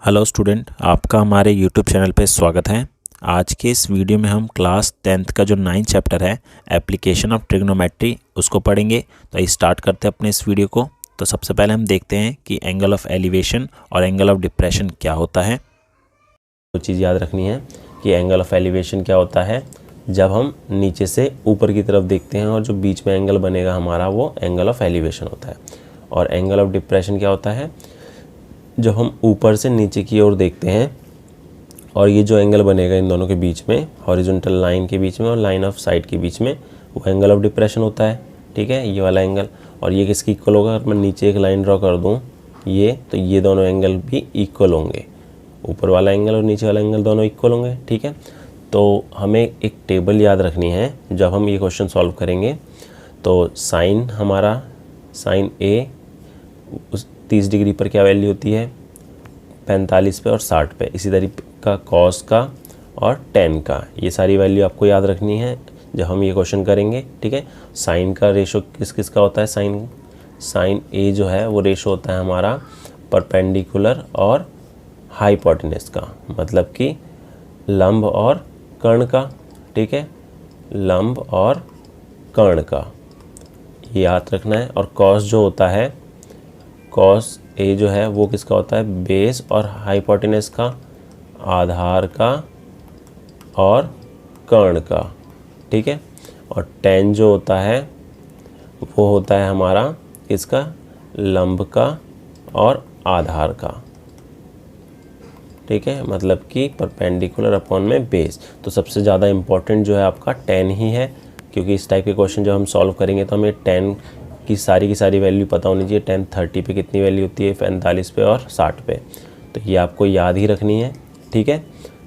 Hello student, आपका हमारे YouTube channel पे स्वागत है। आज के इस वीडियो में हम क्लास 10th का जो 9th चैप्टर है एप्लीकेशन ऑफ ट्रिग्नोमेट्री उसको पढ़ेंगे। तो आइए स्टार्ट करते हैं अपने इस वीडियो को। तो सबसे पहले हम देखते हैं कि एंगल ऑफ एलिवेशन और एंगल ऑफ डिप्रेशन क्या होता है। तो चीज़ याद रखनी है कि एंगल ऑफ एलिवेशन क्या होता है, जब हम नीचे से ऊपर की तरफ देखते हैं और जो बीच में एंगल बनेगा हमारा वो एंगल ऑफ एलिवेशन होता है। और एंगल ऑफ डिप्रेशन क्या होता है, जब हम ऊपर से नीचे की ओर देखते हैं और ये जो एंगल बनेगा इन दोनों के बीच में, हॉरिजॉन्टल लाइन के बीच में और लाइन ऑफ साइट के बीच में, वो एंगल ऑफ डिप्रेशन होता है। ठीक है, ये वाला एंगल। और ये किसकी इक्वल होगा, अगर मैं नीचे एक लाइन ड्रॉ कर दूँ ये, तो ये दोनों एंगल भी इक्वल होंगे। ऊपर वाला एंगल और नीचे वाला एंगल दोनों इक्वल होंगे। ठीक है, तो हमें एक टेबल याद रखनी है जब हम ये क्वेश्चन सॉल्व करेंगे। तो साइन हमारा, साइन ए उस 30 डिग्री पर क्या वैल्यू होती है, 45 पे और 60 पे। इसी तरीका कॉस का और टेन का, ये सारी वैल्यू आपको याद रखनी है जब हम ये क्वेश्चन करेंगे। ठीक है, साइन का रेशो किस किस का होता है, साइन ए जो है वो रेशो होता है हमारा परपेंडिकुलर और हाइपोटेनस का, मतलब कि लंब और कर्ण का। ठीक है, लंब और कर्ण का, ये याद रखना है। और कॉस जो होता है, कॉस ए जो है वो किसका होता है, बेस और हाइपोटेनस का, आधार का और कर्ण का। ठीक है, और टेन जो होता है वो होता है हमारा किसका, लंब का और आधार का। ठीक है, मतलब कि परपेंडिकुलर अपॉन में बेस। तो सबसे ज़्यादा इम्पोर्टेंट जो है आपका टेन ही है, क्योंकि इस टाइप के क्वेश्चन जब हम सॉल्व करेंगे तो हमें टेन की सारी वैल्यू पता होनी चाहिए। 10 30 पे कितनी वैल्यू होती है, 45 पे और 60 पे। तो ये आपको याद ही रखनी है। ठीक है,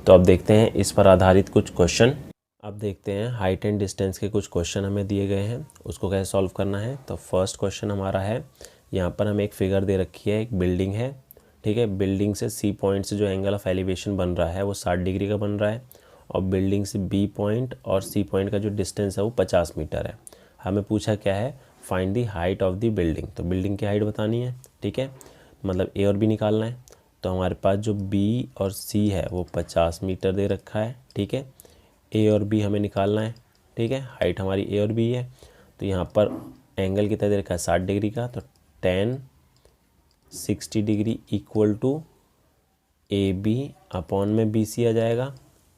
तो अब देखते हैं इस पर आधारित कुछ क्वेश्चन। अब देखते हैं हाइट एंड डिस्टेंस के कुछ क्वेश्चन हमें दिए गए हैं, उसको कैसे सॉल्व करना है। तो फर्स्ट क्वेश्चन हमारा है, यहाँ पर हमें एक फिगर दे रखी है, एक बिल्डिंग है। ठीक है, बिल्डिंग से सी पॉइंट से जो एंगल ऑफ एलिवेशन बन रहा है वो 60 डिग्री का बन रहा है, और बिल्डिंग से बी पॉइंट और सी पॉइंट का जो डिस्टेंस है वो 50 मीटर है। हमें पूछा क्या है, find the height of the building. तो बिल्डिंग की हाइट बतानी है। ठीक है, मतलब ए और बी निकालना है। तो हमारे पास जो बी और सी है वो 50 मीटर दे रखा है। ठीक है, ए और बी हमें निकालना है। ठीक है, हाइट हमारी ए और बी है। तो यहाँ पर एंगल कितना दे रखा है, 60 डिग्री का। तो 10 60 degree equal to A B upon में बी सी आ जाएगा।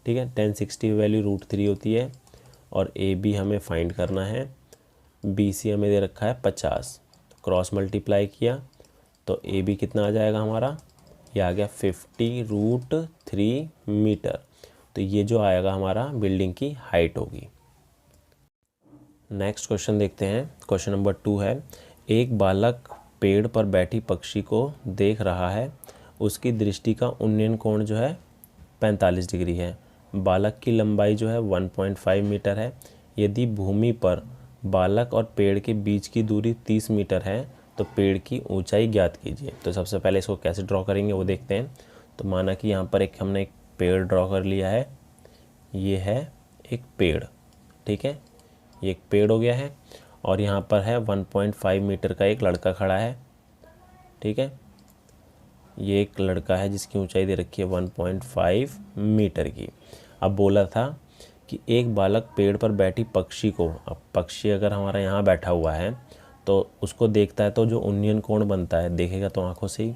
ठीक है, 10 60 वैल्यू √3 होती है, और ए बी हमें फाइंड करना है। बी सी हमें दे रखा है 50, तो क्रॉस मल्टीप्लाई किया तो ए बी कितना आ जाएगा हमारा, ये आ गया 50 √3 मीटर। तो ये जो आएगा हमारा बिल्डिंग की हाइट होगी। नेक्स्ट क्वेश्चन देखते हैं। क्वेश्चन नंबर 2 है, एक बालक पेड़ पर बैठी पक्षी को देख रहा है, उसकी दृष्टि का उन्नयन कोण जो है 45 डिग्री है। बालक की लंबाई जो है 1.5 मीटर है। यदि भूमि पर बालक और पेड़ के बीच की दूरी 30 मीटर है तो पेड़ की ऊंचाई ज्ञात कीजिए। तो सबसे पहले इसको कैसे ड्रॉ करेंगे वो देखते हैं। तो माना कि यहाँ पर हमने एक पेड़ ड्रॉ कर लिया है, ये है एक पेड़। ठीक है, ये एक पेड़ हो गया है, और यहाँ पर है 1.5 मीटर का एक लड़का खड़ा है। ठीक है, ये एक लड़का है जिसकी ऊंचाई दे रखी है 1.5 मीटर की। अब बोला था कि एक बालक पेड़ पर बैठी पक्षी को, अब पक्षी अगर हमारा यहाँ बैठा हुआ है तो उसको देखता है तो जो उन्नयन कोण बनता है, देखेगा तो आंखों से ही,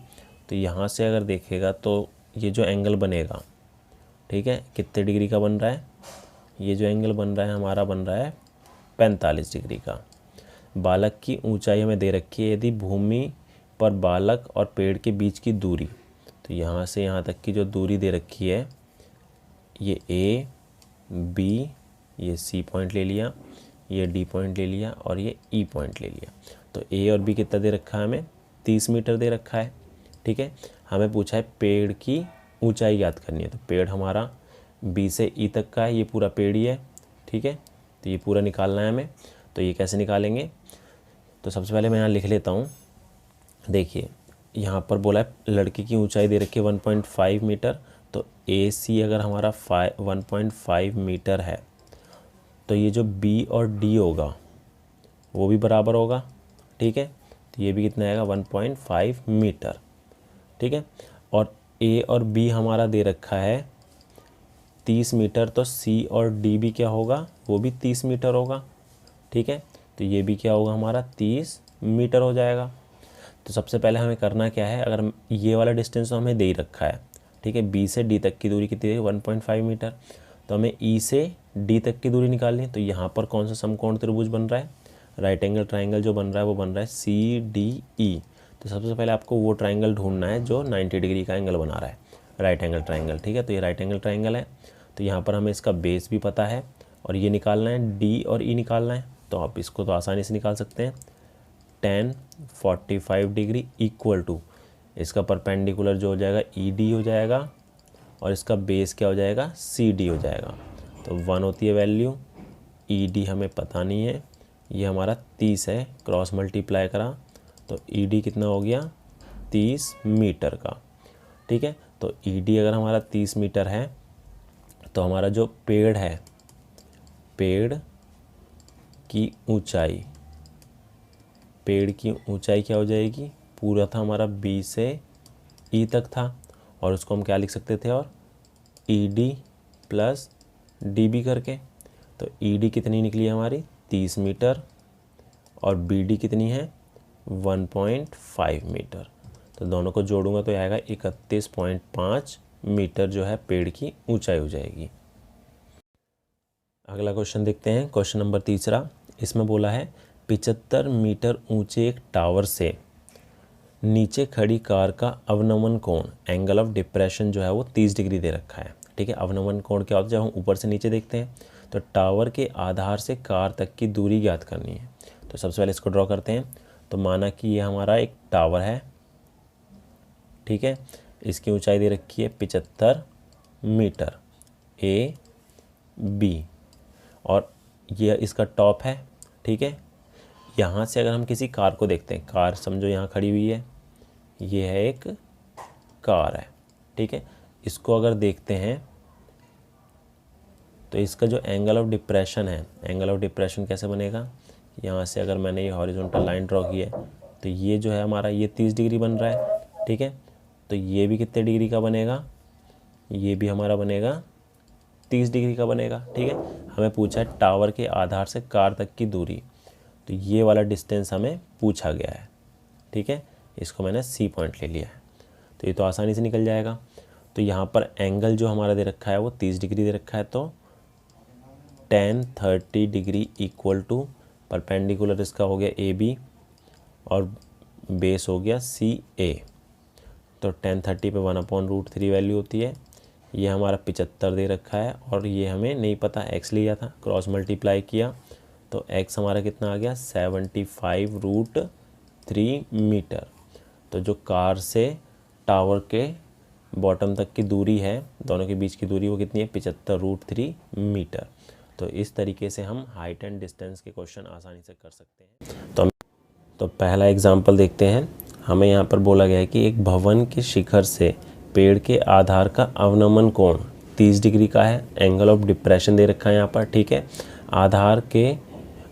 तो यहाँ से अगर देखेगा तो ये जो एंगल बनेगा, ठीक है, कितने डिग्री का बन रहा है, ये जो एंगल बन रहा है हमारा बन रहा है 45 डिग्री का। बालक की ऊंचाई हमें दे रखी है, यदि भूमि पर बालक और पेड़ के बीच की दूरी, तो यहाँ से यहाँ तक की जो दूरी दे रखी है, ये ए बी, ये सी पॉइंट ले लिया, ये डी पॉइंट ले लिया, और ये ई पॉइंट ले लिया। तो ए और बी कितना दे रखा है हमें, 30 मीटर दे रखा है। ठीक है, हमें पूछा है पेड़ की ऊंचाई याद करनी है। तो पेड़ हमारा बी से ई तक का है, ये पूरा पेड़ ही है। ठीक है, तो ये पूरा निकालना है हमें। तो ये कैसे निकालेंगे, तो सबसे पहले मैं यहाँ लिख लेता हूँ। देखिए यहाँ पर बोला है लड़के की ऊंचाई दे रखी है 1.5 मीटर, तो ए सी अगर हमारा 1.5 मीटर है तो ये जो बी और डी होगा वो भी बराबर होगा। ठीक है, तो ये भी कितना आएगा 1.5 मीटर। ठीक है, और ए और बी हमारा दे रखा है 30 मीटर, तो सी और डी भी क्या होगा, वो भी 30 मीटर होगा। ठीक है, तो ये भी क्या होगा हमारा 30 मीटर हो जाएगा। तो सबसे पहले हमें करना क्या है, अगर ये वाला डिस्टेंस तो हमें दे ही रखा है। ठीक है, बी से डी तक की दूरी कितनी है 1.5 मीटर। तो हमें ई से डी तक की दूरी निकालनी है। तो यहाँ पर कौन सा समकोण त्रिभुज बन रहा है, राइट एंगल ट्राइंगल जो बन रहा है वो बन रहा है सी डी ई। तो सबसे पहले आपको वो ट्राइंगल ढूंढना है जो 90 डिग्री का एंगल बना रहा है, राइट एंगल ट्राइंगल। ठीक है, तो ये राइट एंगल ट्राइंगल है। तो यहाँ पर हमें इसका बेस भी पता है और ये निकालना है, डी और ई निकालना है। तो आप इसको तो आसानी से निकाल सकते हैं। tan 45 डिग्री इक्वल टू इसका परपेंडिकुलर जो हो जाएगा ई डी हो जाएगा और इसका बेस क्या हो जाएगा सी डी हो जाएगा। तो 1 होती है वैल्यू, ई डी हमें पता नहीं है, ये हमारा 30 है, क्रॉस मल्टीप्लाई करा तो ई डी कितना हो गया 30 मीटर का। ठीक है, तो ई डी अगर हमारा 30 मीटर है तो हमारा जो पेड़ है, पेड़ की ऊंचाई, पेड़ की ऊंचाई क्या हो जाएगी, पूरा था हमारा बी से ई तक था और उसको हम क्या लिख सकते थे, और E D plus D B करके। तो ई डी कितनी निकली हमारी 30 मीटर और बी डी कितनी है 1.5 मीटर। तो दोनों को जोड़ूंगा तो आएगा 31.5 मीटर जो है पेड़ की ऊंचाई हो जाएगी। अगला क्वेश्चन देखते हैं, क्वेश्चन नंबर 3। इसमें बोला है 75 मीटर ऊंचे एक टावर से नीचे खड़ी कार का अवनमन कोण, एंगल ऑफ डिप्रेशन जो है वो 30 डिग्री दे रखा है। ठीक है, अवनमन कोण क्या होता है, जब हम ऊपर से नीचे देखते हैं तो टावर के आधार से कार तक की दूरी ज्ञात करनी है। तो सबसे पहले इसको ड्रॉ करते हैं। तो माना कि ये हमारा एक टावर है। ठीक है, इसकी ऊंचाई दे रखी है 75 मीटर ए बी और ये इसका टॉप है। ठीक है, यहाँ से अगर हम किसी कार को देखते हैं, कार समझो यहाँ खड़ी हुई है, ये है एक कार है। ठीक है, इसको अगर देखते हैं तो इसका जो एंगल ऑफ डिप्रेशन है, एंगल ऑफ डिप्रेशन कैसे बनेगा, यहाँ से अगर मैंने ये हॉरिजॉन्टल लाइन ड्रॉ की है तो ये जो है हमारा ये 30 डिग्री बन रहा है। ठीक है, तो ये भी कितने डिग्री का बनेगा, ये भी हमारा बनेगा 30 डिग्री का बनेगा। ठीक है, हमें पूछा है टावर के आधार से कार तक की दूरी, तो ये वाला डिस्टेंस हमें पूछा गया है। ठीक है, इसको मैंने सी पॉइंट ले लिया है, तो ये तो आसानी से निकल जाएगा। तो यहाँ पर एंगल जो हमारा दे रखा है वो 30 डिग्री दे रखा है, तो tan 30 degree equal to perpendicular इसका हो गया ए बी और बेस हो गया सी ए। तो tan 30 पे 1/√3 वैल्यू होती है। ये हमारा 75 दे रखा है और ये हमें नहीं पता, x लिया था, क्रॉस मल्टीप्लाई किया तो x हमारा कितना आ गया 75√3 मीटर। तो जो कार से टावर के बॉटम तक की दूरी है, दोनों के बीच की दूरी वो कितनी है 75√3 मीटर। तो इस तरीके से हम हाइट एंड डिस्टेंस के क्वेश्चन आसानी से कर सकते हैं। तो पहला एग्जाम्पल देखते हैं। हमें यहाँ पर बोला गया है कि एक भवन के शिखर से पेड़ के आधार का अवनमन कोण 30 डिग्री का है, एंगल ऑफ डिप्रेशन दे रखा है यहाँ पर। ठीक है, आधार के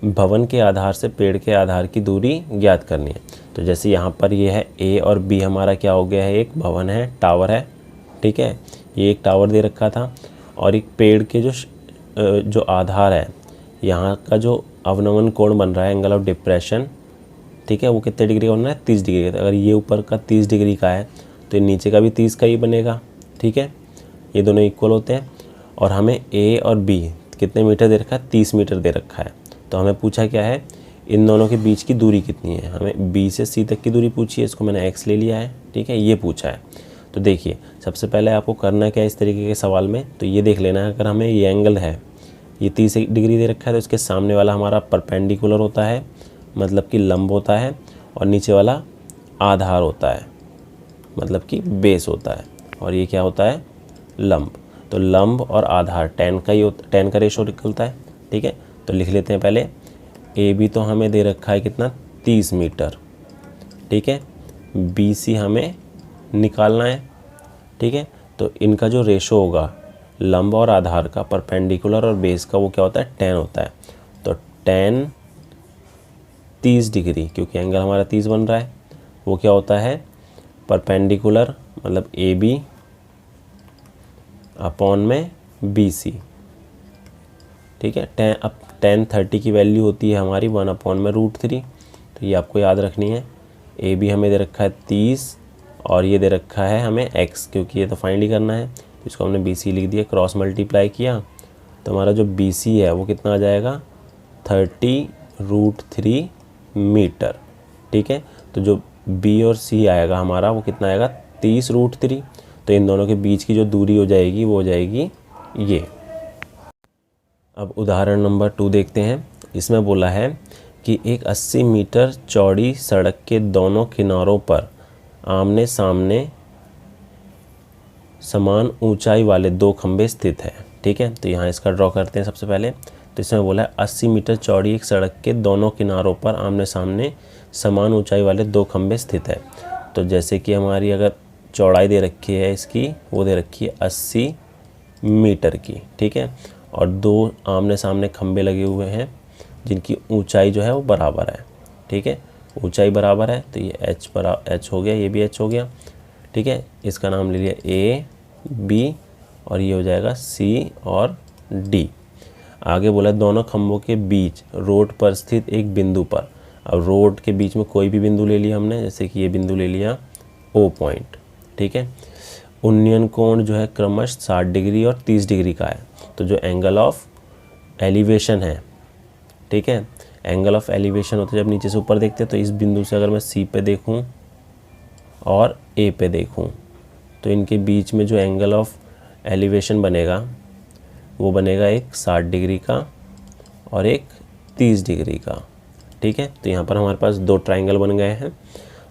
भवन के आधार से पेड़ के आधार की दूरी ज्ञात करनी है। तो जैसे यहाँ पर ये है ए और बी हमारा क्या हो गया है, एक भवन है, टावर है। ठीक है, ये एक टावर दे रखा था और एक पेड़ के जो आधार है, यहाँ का जो अवनमन कोण बन रहा है एंगल ऑफ डिप्रेशन, ठीक है, वो कितने डिग्री का बन रहा है 30 डिग्री का। अगर ये ऊपर का 30 डिग्री का है तो नीचे का भी 30 का ही बनेगा। ठीक है, ये दोनों इक्वल होते हैं और हमें ए और बी कितने मीटर दे रखा है 30 मीटर दे रखा है। तो हमें पूछा क्या है, इन दोनों के बीच की दूरी कितनी है, हमें बी से सी तक की दूरी पूछी है, इसको मैंने एक्स ले लिया है। ठीक है, ये पूछा है। तो देखिए सबसे पहले आपको करना क्या है इस तरीके के सवाल में, तो ये देख लेना है, अगर हमें ये एंगल है ये 30 डिग्री दे रखा है तो इसके सामने वाला हमारा परपेंडिकुलर होता है, मतलब कि लंब होता है, और नीचे वाला आधार होता है, मतलब कि बेस होता है, और ये क्या होता है लंब। तो लंब और आधार tan का रेशो निकलता है। ठीक है, तो लिख लेते हैं पहले, ए बी तो हमें दे रखा है कितना 30 मीटर। ठीक है, बी सी हमें निकालना है। ठीक है, तो इनका जो रेशो होगा लंब और आधार का, परपेंडिकुलर और बेस का, वो क्या होता है tan होता है। तो tan 30 डिग्री, क्योंकि एंगल हमारा 30 बन रहा है, वो क्या होता है परपेंडिकुलर मतलब ए बी अपॉन में BC, ठीक है। अब tan 30 की वैल्यू होती है हमारी 1/√3, तो ये आपको याद रखनी है। AB हमें दे रखा है 30 और ये दे रखा है हमें x, क्योंकि ये तो फाइंड ही करना है, तो इसको हमने BC लिख दिया। क्रॉस मल्टीप्लाई किया तो हमारा जो BC है वो कितना आ जाएगा 30√3 मीटर, ठीक है। तो जो B और C आएगा हमारा वो कितना आएगा 30√3, तो इन दोनों के बीच की जो दूरी हो जाएगी वो हो जाएगी ये। अब उदाहरण नंबर 2 देखते हैं। इसमें बोला है कि एक 80 मीटर चौड़ी सड़क के दोनों किनारों पर आमने सामने समान ऊंचाई वाले 2 खंभे स्थित हैं, ठीक है। तो यहाँ इसका ड्रॉ करते हैं सबसे पहले। तो इसमें बोला है 80 मीटर चौड़ी एक सड़क के दोनों किनारों पर आमने सामने समान ऊंचाई वाले 2 खंभे स्थित है। तो जैसे कि हमारी अगर चौड़ाई दे रखी है इसकी, वो दे रखी है 80 मीटर की, ठीक है। और 2 आमने सामने खंभे लगे हुए हैं जिनकी ऊंचाई जो है वो बराबर है, ठीक है। ऊंचाई बराबर है तो ये h हो गया, ये भी h हो गया, ठीक है। इसका नाम ले लिया A, B और ये हो जाएगा C और D। आगे बोला दोनों खंभों के बीच रोड पर स्थित एक बिंदु पर। अब रोड के बीच में कोई भी बिंदु ले लिया हमने, जैसे कि ये बिंदु ले लिया O पॉइंट, ठीक है। उन्नयन कोण जो है क्रमशः 60 डिग्री और 30 डिग्री का है। तो जो एंगल ऑफ एलिवेशन है, ठीक है, एंगल ऑफ एलिवेशन होता है जब नीचे से ऊपर देखते हैं। तो इस बिंदु से अगर मैं C पे देखूं और A पे देखूं तो इनके बीच में जो एंगल ऑफ एलिवेशन बनेगा वो बनेगा एक 60 डिग्री का और एक 30 डिग्री का, ठीक है। तो यहाँ पर हमारे पास 2 ट्रायंगल बन गए हैं।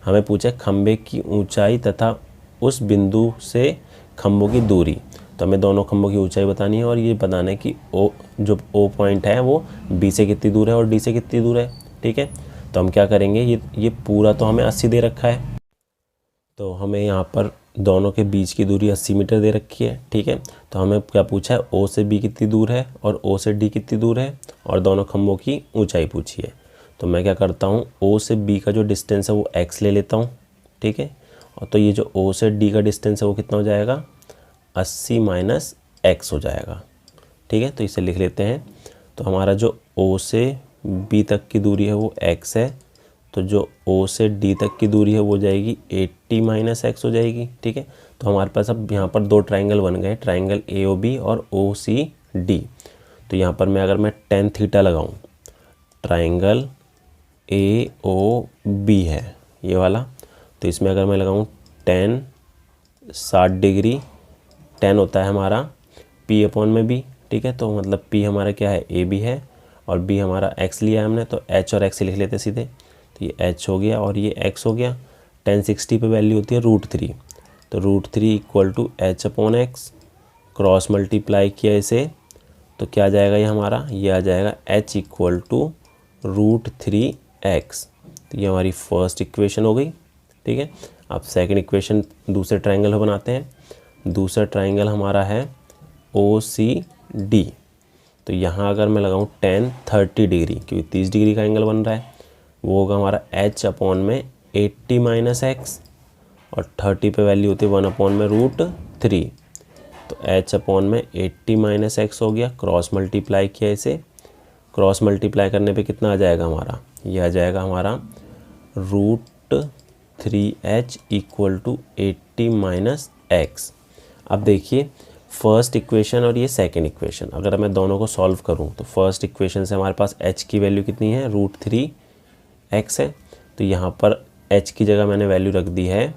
हमें पूछा खंभे की ऊंचाई तथा उस बिंदु से खंभों की दूरी। तो हमें दोनों खंभों की ऊंचाई बतानी है और ये बताना है कि जो O पॉइंट है वो B से कितनी दूर है और D से कितनी दूर है, ठीक है। तो हम क्या करेंगे, ये पूरा तो हमें 80 दे रखा है, तो हमें यहाँ पर दोनों के बीच की दूरी 80 मीटर दे रखी है, ठीक है। तो हमें क्या पूछा है, O से B कितनी दूर है और O से D कितनी दूर है और दोनों खंभों की ऊंचाई पूछी है। तो मैं क्या करता हूँ, O से B का जो डिस्टेंस है वो x ले लेता हूँ, ठीक है। और तो ये जो O से D का डिस्टेंस है वो कितना हो जाएगा 80 माइनस x हो जाएगा, ठीक है। तो इसे लिख लेते हैं। तो हमारा जो O से B तक की दूरी है वो x है, तो जो O से D तक की दूरी है वो जाएगी 80 माइनस x हो जाएगी, ठीक है। तो हमारे पास अब यहाँ पर 2 ट्रायंगल बन गए, ट्रायंगल AOB और OCD। तो यहाँ पर मैं अगर मैं tan थीटा लगाऊँ, ट्रायंगल AOB है ये वाला, तो इसमें अगर मैं लगाऊँ tan 60 डिग्री, tan होता है हमारा P अपॉन में B, ठीक है। तो मतलब P हमारा क्या है AB है और B हमारा x लिया है हमने, तो h और x लिख लेते सीधे। तो ये h हो गया और ये x हो गया। tan 60 पे वैल्यू होती है √3, तो √3 equal to h upon x। Cross multiply किया इसे तो क्या आ जाएगा ये हमारा, ये आ जाएगा h इक्वल टू √3x। तो ये हमारी फर्स्ट इक्वेशन हो गई, ठीक है। अब सेकंड इक्वेशन दूसरे ट्रायंगल में बनाते हैं। दूसरा ट्रायंगल हमारा है OCD। तो यहाँ अगर मैं लगाऊँ tan 30 डिग्री, क्योंकि 30 डिग्री का एंगल बन रहा है, वो होगा हमारा h अपॉन में 80 माइनस x और 30 पे वैल्यू होती है 1 अपॉन में √3। तो h अपॉन में 80 माइनस x हो गया। क्रॉस मल्टीप्लाई किया इसे, क्रॉस मल्टीप्लाई करने पे कितना आ जाएगा हमारा, ये आ जाएगा हमारा √3h equal to 80 minus x। अब देखिए फर्स्ट इक्वेशन और ये सेकंड इक्वेशन, अगर मैं दोनों को सॉल्व करूं तो फर्स्ट इक्वेशन से हमारे पास h की वैल्यू कितनी है, √3x है। तो यहाँ पर h की जगह मैंने वैल्यू रख दी है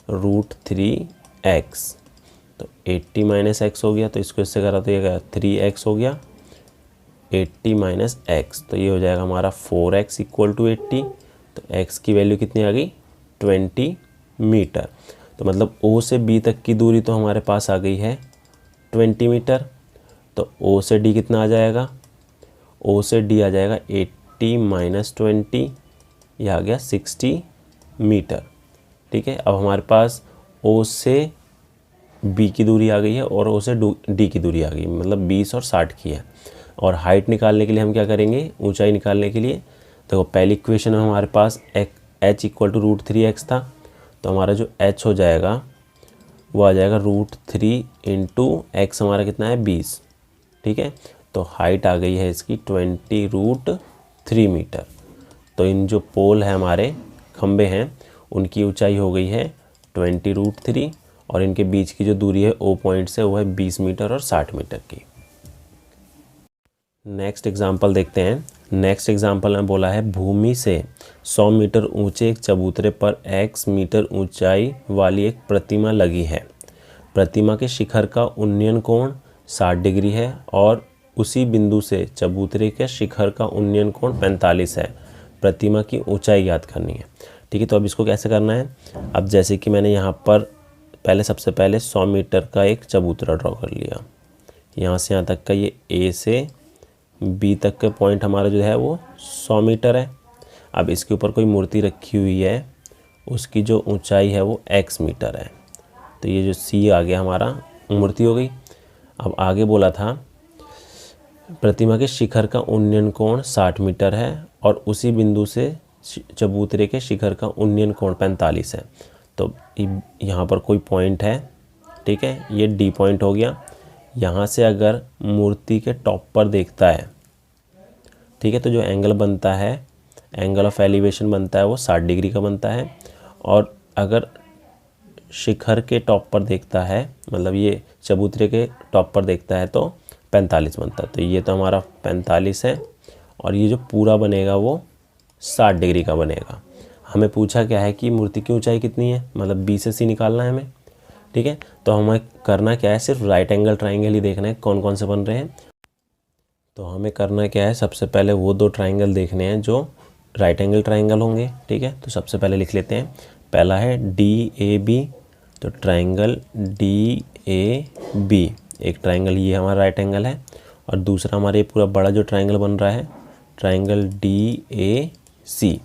√3x। तो 80 माइनस x हो गया, तो इसको इससे करा तो ये 3x हो गया, 80 माइनस x, तो ये हो जाएगा हमारा 4x इक्वल टू 80। तो x की वैल्यू कितनी आ गई 20 मीटर। तो मतलब O से B तक की दूरी तो हमारे पास आ गई है 20 मीटर। तो O से D कितना आ जाएगा, O से D आ जाएगा 80 माइनस 20, ये आ गया 60 मीटर, ठीक है। अब हमारे पास O से B की दूरी आ गई है और O से D की दूरी आ गई, मतलब 20 और 60 की है। और हाइट निकालने के लिए हम क्या करेंगे, ऊंचाई निकालने के लिए देखो पहली इक्वेशन में हमारे पास h इक्वल टू √3x था, तो हमारा जो h हो जाएगा वो आ जाएगा √3 इंटू एक्स हमारा कितना है 20, ठीक है। तो हाइट आ गई है इसकी 20√3 मीटर। तो इन जो पोल है हमारे खंबे हैं उनकी ऊंचाई हो गई है 20√3 और इनके बीच की जो दूरी है O पॉइंट से वो है 20 मीटर और 60 मीटर की। नेक्स्ट एग्जाम्पल देखते हैं। नेक्स्ट एग्जाम्पल में बोला है भूमि से 100 मीटर ऊंचे एक चबूतरे पर x मीटर ऊंचाई वाली एक प्रतिमा लगी है। प्रतिमा के शिखर का उन्नयन कोण 60 डिग्री है और उसी बिंदु से चबूतरे के शिखर का उन्नयन कोण 45 है। प्रतिमा की ऊंचाई ज्ञात करनी है, ठीक है। तो अब इसको कैसे करना है, अब जैसे कि मैंने यहाँ पर सबसे पहले 100 मीटर का एक चबूतरा ड्रॉ कर लिया। यहाँ से यहाँ तक का ये A से B तक के पॉइंट हमारा जो है वो 100 मीटर है। अब इसके ऊपर कोई मूर्ति रखी हुई है, उसकी जो ऊंचाई है वो x मीटर है। तो ये जो C आ गया हमारा मूर्ति हो गई। अब आगे बोला था प्रतिमा के शिखर का उन्नयन कोण 60 मीटर है और उसी बिंदु से चबूतरे के शिखर का उन्नयन कोण 45 है। तो यहाँ पर कोई पॉइंट है, ठीक है, ये D पॉइंट हो गया। यहाँ से अगर मूर्ति के टॉप पर देखता है, ठीक है, तो जो एंगल बनता है, एंगल ऑफ एलिवेशन बनता है वो 60 डिग्री का बनता है। और अगर शिखर के टॉप पर देखता है, मतलब ये चबूतरे के टॉप पर देखता है, तो 45 बनता है। तो ये तो हमारा 45 है और ये जो पूरा बनेगा वो 60 डिग्री का बनेगा। हमें पूछा क्या है कि मूर्ति की ऊंचाई कितनी है, मतलब B से C निकालना है हमें, ठीक है। तो हमें करना क्या है, सिर्फ राइट एंगल ट्राइंगल ही देखना है कौन कौन से बन रहे हैं। तो हमें करना क्या है, सबसे पहले वो 2 ट्राइंगल देखने हैं जो राइट एंगल ट्राइंगल होंगे, ठीक है। तो सबसे पहले लिख लेते हैं, पहला है DAB, तो ट्राइंगल DAB एक ट्राइंगल ये हमारा राइट एंगल है। और दूसरा हमारे ये पूरा बड़ा जो ट्राइंगल बन रहा है ट्राइंगल DAC।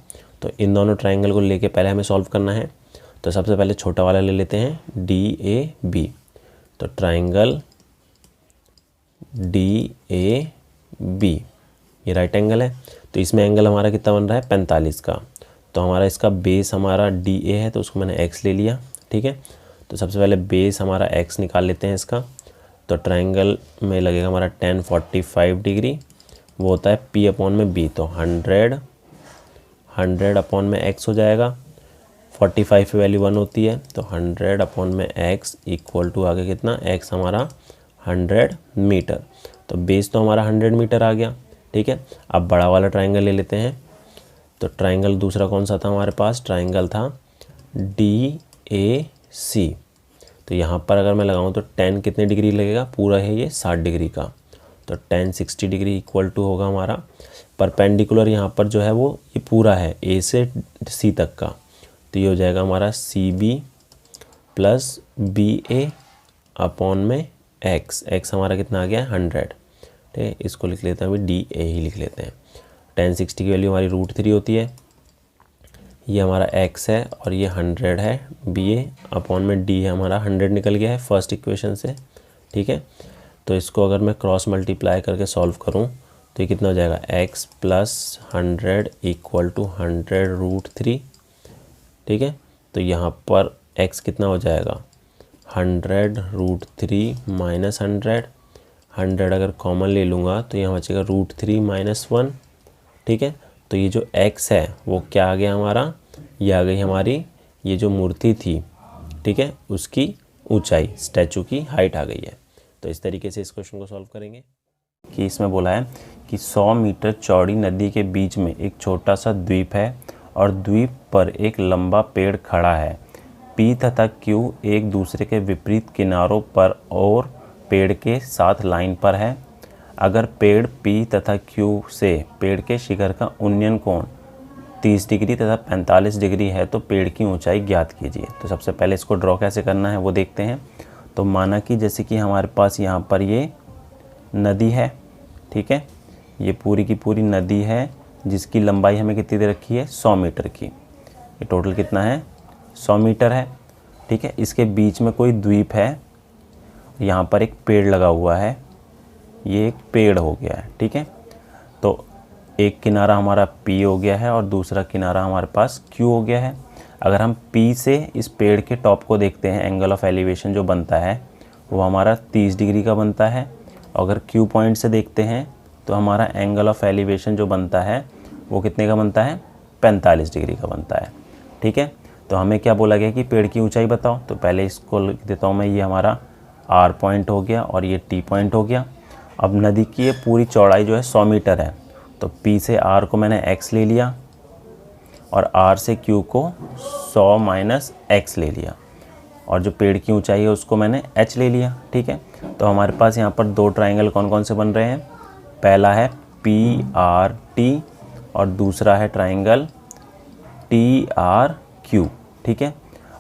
तो इन दोनों ट्राइंगल को लेके पहले हमें सॉल्व करना है। तो सबसे पहले छोटा वाला ले लेते हैं DAB। तो ट्राइंगल DAB ये राइट एंगल है, तो इसमें एंगल हमारा कितना बन रहा है 45 का। तो हमारा इसका बेस हमारा DA है, तो उसको मैंने x ले लिया, ठीक है। तो सबसे पहले बेस हमारा x निकाल लेते हैं इसका। तो ट्राइंगल में लगेगा हमारा 10 45 डिग्री, वो होता है P/B। तो 100 अपॉन में x हो जाएगा। 45 की वैल्यू 1 होती है, तो 100 अपॉन में x इक्वल टू आगे कितना, x हमारा 100 मीटर। तो बेस तो हमारा 100 मीटर आ गया, ठीक है। अब बड़ा वाला ट्राइंगल ले लेते हैं। तो ट्राइंगल दूसरा कौन सा था हमारे पास, ट्राइंगल था DAC। तो यहाँ पर अगर मैं लगाऊँ तो 10 कितने डिग्री लगेगा, पूरा है ये 60 डिग्री का। तो 10 60 डिग्री इक्वल टू होगा हमारा परपेंडिकुलर, यहाँ पर जो है वो ये पूरा है A से C तक का। तो ये हो जाएगा हमारा CB प्लस BA अपॉन में x हमारा कितना आ गया 100, ठीक है। इसको लिख लेते हैं, अभी DA ही लिख लेते हैं। 10 60 की वैल्यू हमारी √3 होती है, ये हमारा x है और ये 100 है। BA अपॉन में D है हमारा 100 निकल गया है फर्स्ट इक्वेशन से, ठीक है। तो इसको अगर मैं क्रॉस मल्टीप्लाई करके सॉल्व करूं तो ये कितना हो जाएगा, x प्लस 100 इक्वल टू 100√3, ठीक है। तो यहाँ पर x कितना हो जाएगा 100√3 माइनस 100 अगर कॉमन ले लूँगा तो यहाँ बचेगा √3 माइनस 1, ठीक है। तो ये जो x है वो क्या आ गया हमारा, ये आ गई हमारी ये जो मूर्ति थी, ठीक है, उसकी ऊंचाई, स्टैचू की हाइट आ गई है। तो इस तरीके से इस क्वेश्चन को सॉल्व करेंगे कि इसमें बोला है कि 100 मीटर चौड़ी नदी के बीच में एक छोटा सा द्वीप है और द्वीप पर एक लंबा पेड़ खड़ा है। P तथा Q एक दूसरे के विपरीत किनारों पर और पेड़ के साथ लाइन पर है। अगर पेड़ P तथा Q से पेड़ के शिखर का उन्नयन कोण 30 डिग्री तथा 45 डिग्री है तो पेड़ की ऊंचाई ज्ञात कीजिए। तो सबसे पहले इसको ड्रॉ कैसे करना है वो देखते हैं। तो माना कि जैसे कि हमारे पास यहाँ पर ये नदी है, ठीक है, ये पूरी की पूरी नदी है जिसकी लंबाई हमें कितनी दे रखी है 100 मीटर की। ये टोटल कितना है 100 मीटर है, ठीक है। इसके बीच में कोई द्वीप है, यहाँ पर एक पेड़ लगा हुआ है, ये एक पेड़ हो गया है, ठीक है। तो एक किनारा हमारा P हो गया है और दूसरा किनारा हमारे पास Q हो गया है। अगर हम P से इस पेड़ के टॉप को देखते हैं, एंगल ऑफ एलिवेशन जो बनता है वो हमारा 30 डिग्री का बनता है। अगर Q पॉइंट से देखते हैं तो हमारा एंगल ऑफ एलिवेशन जो बनता है वो कितने का बनता है, 45 डिग्री का बनता है। ठीक है, तो हमें क्या बोला गया कि पेड़ की ऊंचाई बताओ, तो पहले इसको लिख देता हूँ मैं, ये हमारा R पॉइंट हो गया और ये T पॉइंट हो गया। अब नदी की ये पूरी चौड़ाई जो है 100 मीटर है, तो P से R को मैंने x ले लिया और R से Q को 100 माइनस x ले लिया, और जो पेड़ की ऊंचाई है उसको मैंने h ले लिया। ठीक है, तो हमारे पास यहाँ पर दो ट्राइंगल कौन कौन से बन रहे हैं, पहला है PRT और दूसरा है ट्राइंगल TRQ। ठीक है,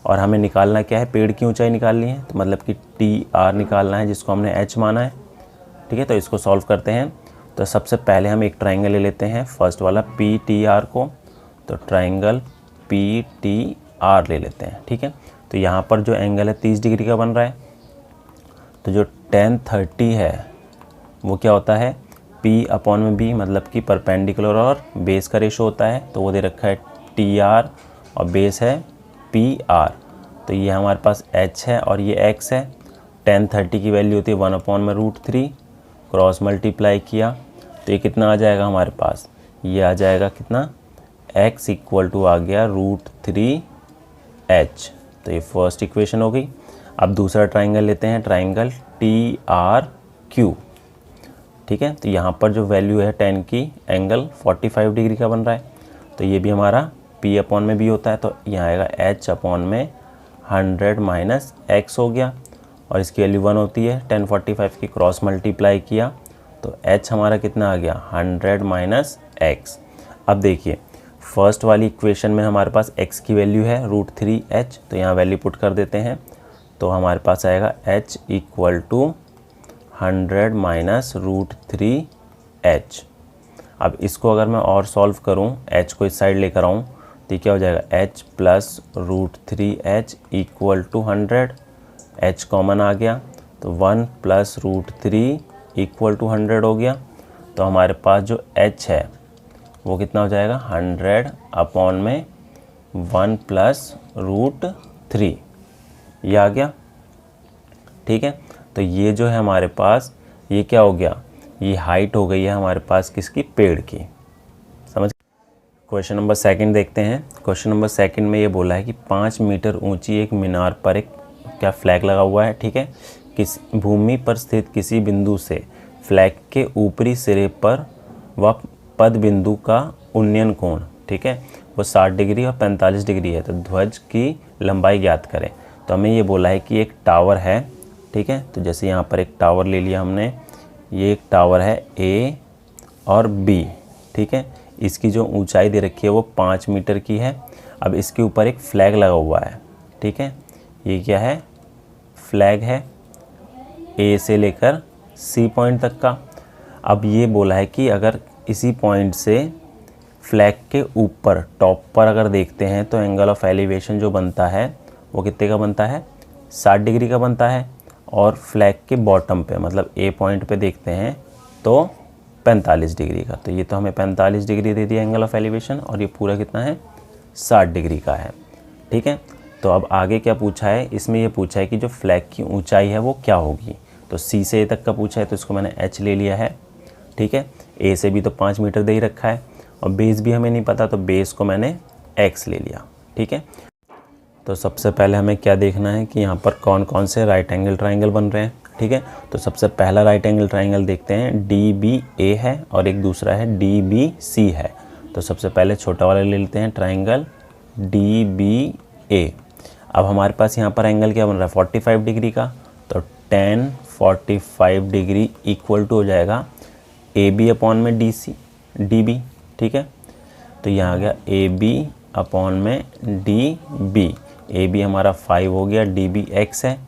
और हमें निकालना क्या है, पेड़ की ऊंचाई निकालनी है, तो मतलब कि TR निकालना है जिसको हमने h माना है। ठीक है, तो इसको सॉल्व करते हैं। तो सबसे पहले हम एक ट्राइंगल ले लेते हैं, फर्स्ट वाला PTR को, तो ट्राइंगल PTR ले लेते हैं। ठीक है, तो यहाँ पर जो एंगल है 30 डिग्री का बन रहा है, तो जो tan 30 है वो क्या होता है, P अपॉन में B, मतलब कि परपेंडिकुलर और बेस का रेशो होता है, तो वो दे रखा है TR और बेस है PR। तो ये हमारे पास h है और ये x है। tan 30 की वैल्यू होती है 1/√3, क्रॉस मल्टीप्लाई किया तो ये कितना आ जाएगा हमारे पास, ये आ जाएगा कितना, x इक्वल टू आ गया √3h। तो ये फर्स्ट इक्वेशन हो गई। अब दूसरा ट्राइंगल लेते हैं, ट्राइंगल TRQ। ठीक है, तो यहाँ पर जो वैल्यू है tan की, एंगल 45 डिग्री का बन रहा है, तो ये भी हमारा P अपॉन में B होता है, तो यहाँ आएगा h अपॉन में 100 माइनस x हो गया, और इसकी वैल्यू 1 होती है। tan 45 की क्रॉस मल्टीप्लाई किया तो h हमारा कितना आ गया, 100 माइनस x। अब देखिए फर्स्ट वाली इक्वेशन में हमारे पास x की वैल्यू है √3h, तो यहाँ वैल्यू पुट कर देते हैं, तो हमारे पास आएगा h equal to 100 minus √3h। अब इसको अगर मैं और सॉल्व करूँ, h को इस साइड लेकर आऊँ, तो ये क्या हो जाएगा, h plus √3h equal to 100, h common आ गया तो 1 प्लस √3 इक्वल टू 100 हो गया। तो हमारे पास जो h है वो कितना हो जाएगा, 100 अपॉन में 1 प्लस √3, ये आ गया। ठीक है, तो ये जो है हमारे पास, ये क्या हो गया, ये हाइट हो गई है हमारे पास किसकी, पेड़ की। समझ। क्वेश्चन नंबर सेकंड देखते हैं। क्वेश्चन नंबर सेकंड में ये बोला है कि 5 मीटर ऊंची एक मीनार पर एक क्या फ्लैग लगा हुआ है। ठीक है, किस भूमि पर स्थित किसी बिंदु से फ्लैग के ऊपरी सिरे पर व पद बिंदु का उन्नयन कोण, ठीक है, वो 60 डिग्री और 45 डिग्री है, तो ध्वज की लंबाई ज्ञात करें। तो हमें ये बोला है कि एक टावर है। ठीक है, तो जैसे यहाँ पर एक टावर ले लिया हमने, ये एक टावर है A और B। ठीक है, इसकी जो ऊंचाई दे रखी है वो 5 मीटर की है। अब इसके ऊपर एक फ्लैग लगा हुआ है। ठीक है, ये क्या है, फ्लैग है A से लेकर C पॉइंट तक का। अब ये बोला है कि अगर इसी पॉइंट से फ्लैग के ऊपर टॉप पर अगर देखते हैं तो एंगल ऑफ एलिवेशन जो बनता है वो कितने का बनता है, 60 डिग्री का बनता है, और फ्लैग के बॉटम पे मतलब A पॉइंट पे देखते हैं तो 45 डिग्री का। तो ये तो हमें 45 डिग्री दे दिया एंगल ऑफ एलिवेशन, और ये पूरा कितना है, 60 डिग्री का है। ठीक है, तो अब आगे क्या पूछा है, इसमें ये पूछा है कि जो फ्लैग की ऊंचाई है वो क्या होगी। तो C से A तक का पूछा है, तो इसको मैंने h ले लिया है। ठीक है, A से भी तो 5 मीटर दे ही रखा है, और बेस भी हमें नहीं पता, तो बेस को मैंने x ले लिया। ठीक है, तो सबसे पहले हमें क्या देखना है कि यहाँ पर कौन कौन से राइट एंगल ट्राइंगल बन रहे हैं। ठीक है, तो सबसे पहला राइट एंगल ट्राइंगल देखते हैं, DBA है और एक दूसरा है DBC है। तो सबसे पहले छोटा वाला ले लेते हैं, ट्राइंगल DBA। अब हमारे पास यहाँ पर एंगल क्या बन रहा है, 45 डिग्री का, तो tan 45 डिग्री इक्वल टू हो जाएगा AB अपॉन में DB। ठीक है, तो यहाँ आ गया AB अपॉन में DB। AB हमारा 5 हो गया, DB x है,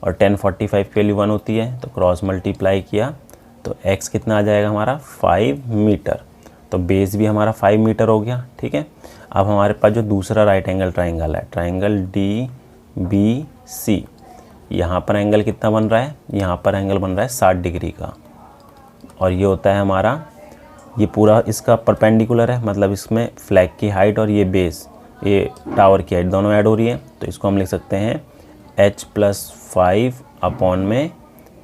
और tan 45 की वैल्यू 1 होती है, तो क्रॉस मल्टीप्लाई किया तो x कितना आ जाएगा हमारा, 5 मीटर। तो बेस भी हमारा 5 मीटर हो गया। ठीक है, अब हमारे पास जो दूसरा राइट एंगल ट्राइंगल है, ट्राइंगल DBC, यहाँ पर एंगल कितना बन रहा है, यहाँ पर एंगल बन रहा है 60 डिग्री का, और ये होता है हमारा, ये पूरा इसका परपेंडिकुलर है, मतलब इसमें फ्लैग की हाइट और ये बेस ये टावर की हाइट दोनों ऐड हो रही है, तो इसको हम लिख सकते हैं h+5 अपॉन में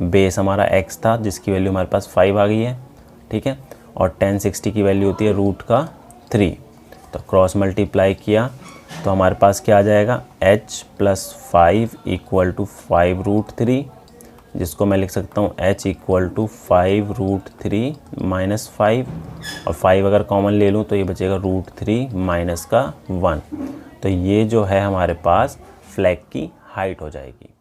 बेस हमारा x था जिसकी वैल्यू हमारे पास 5 आ गई है, ठीक है। और tan 60 की वैल्यू होती है √3, तो क्रॉस मल्टीप्लाई किया तो हमारे पास क्या आ जाएगा, h+5 = 5√3, जिसको मैं लिख सकता हूँ h = 5√3 - 5, और 5 अगर कॉमन ले लूँ तो ये बचेगा √3 - 1। तो ये जो है हमारे पास फ्लैग की हाइट हो जाएगी।